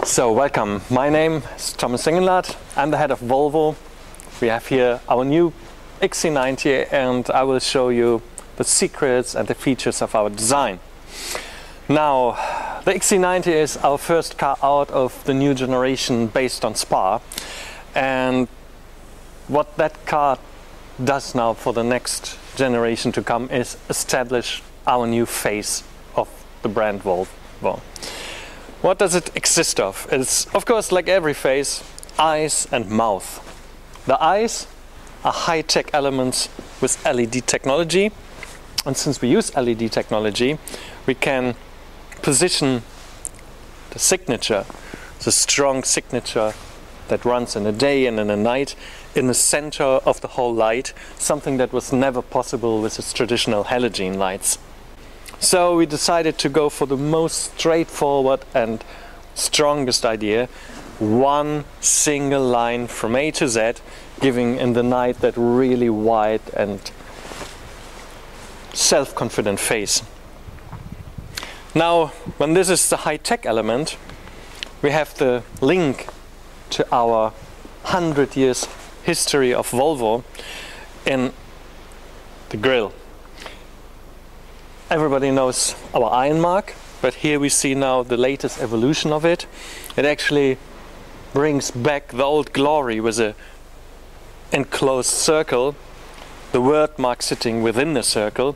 So welcome, my name is Thomas Engelhardt, I'm the head of Volvo. We have here our new XC90 and I will show you the secrets and the features of our design. Now, the XC90 is our first car out of the new generation based on Spa, and what that car does now for the next generation to come is establish our new face of the brand Volvo. What does it exist of? It's, of course, like every face, eyes and mouth. The eyes are high-tech elements with LED technology, and since we use LED technology, we can position the signature, the strong signature that runs in the day and in the night, in the center of the whole light, something that was never possible with its traditional halogen lights. So we decided to go for the most straightforward and strongest idea, one single line from A to Z, giving in the night that really wide and self-confident face. Now, when this is the high-tech element, we have the link to our 100 years history of Volvo in the grille. Everybody knows our iron mark, but here we see now the latest evolution of it. It actually brings back the old glory with a enclosed circle, the word mark sitting within the circle,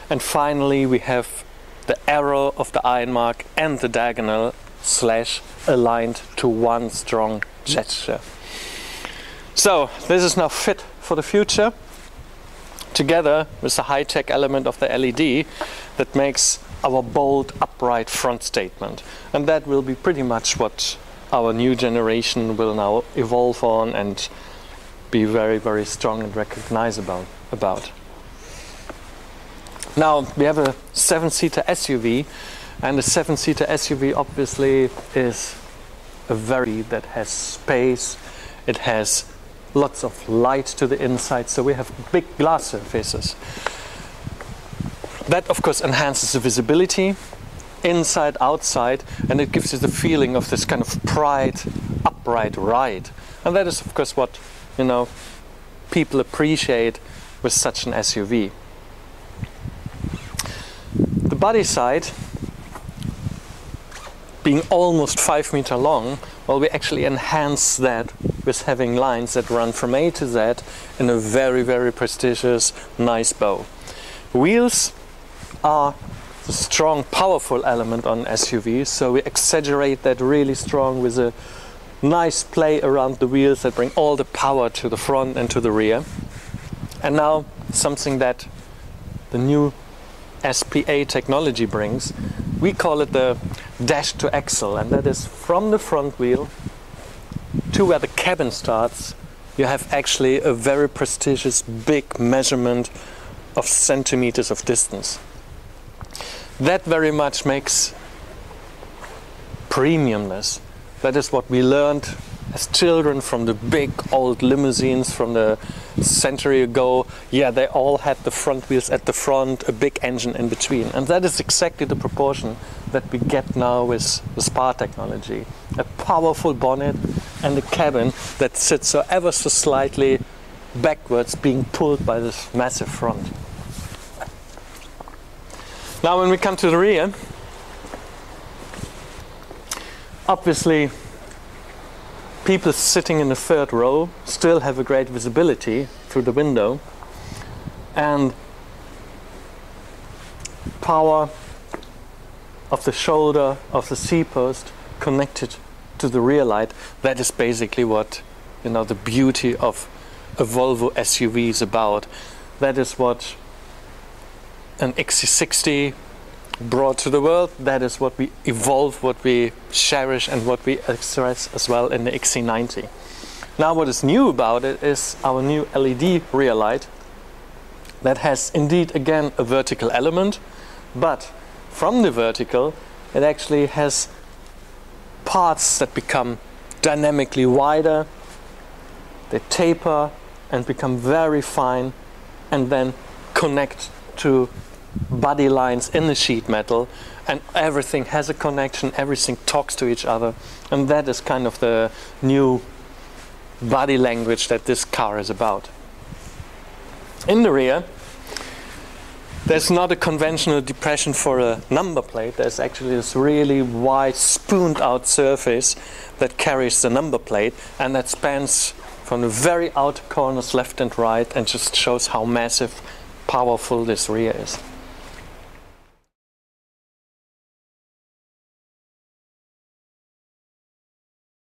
and finally we have the arrow of the iron mark and the diagonal slash aligned to one strong gesture. So this is now fit for the future, together with the high-tech element of the LED that makes our bold upright front statement, and that will be pretty much what our new generation will now evolve on and be very, very strong and recognizable about. Now we have a 7-seater SUV, and a 7-seater SUV obviously is a very that has space, it has lots of light to the inside, so we have big glass surfaces. That of course enhances the visibility inside, outside, and it gives you the feeling of this kind of pride, upright ride. And that is of course what, you know, people appreciate with such an SUV. The body side, being almost 5 meters long, well, we actually enhance that with having lines that run from A to Z in a very, very prestigious, nice bow. Wheels are the strong, powerful element on SUVs, so we exaggerate that really strong with a nice play around the wheels that bring all the power to the front and to the rear. And now something that the new SPA technology brings, we call it the dash to axle, and that is from the front wheel to where the cabin starts. You have actually a very prestigious big measurement of centimeters of distance. That very much makes premiumness. That is what we learned as children from the big old limousines from the century ago. Yeah, they all had the front wheels at the front, a big engine in between, and that is exactly the proportion that we get now with the Spa technology. A powerful bonnet and a cabin that sits so ever so slightly backwards, being pulled by this massive front. Now when we come to the rear, obviously people sitting in the third row still have a great visibility through the window, and power of the shoulder of the seat post connected to the rear light, that is basically what, you know, the beauty of a Volvo SUV is about. That is what an XC60 brought to the world. That is what we evolve, what we cherish, and what we express as well in the XC90. Now what is new about it is our new LED rear light that has indeed again a vertical element, but from the vertical it actually has parts that become dynamically wider, they taper and become very fine, and then connect to body lines in the sheet metal, and everything has a connection, everything talks to each other, and that is kind of the new body language that this car is about. In the rear, there's not a conventional depression for a number plate. There's actually this really wide, spooned out surface that carries the number plate, and that spans from the very outer corners left and right, and just shows how massive, powerful this rear is.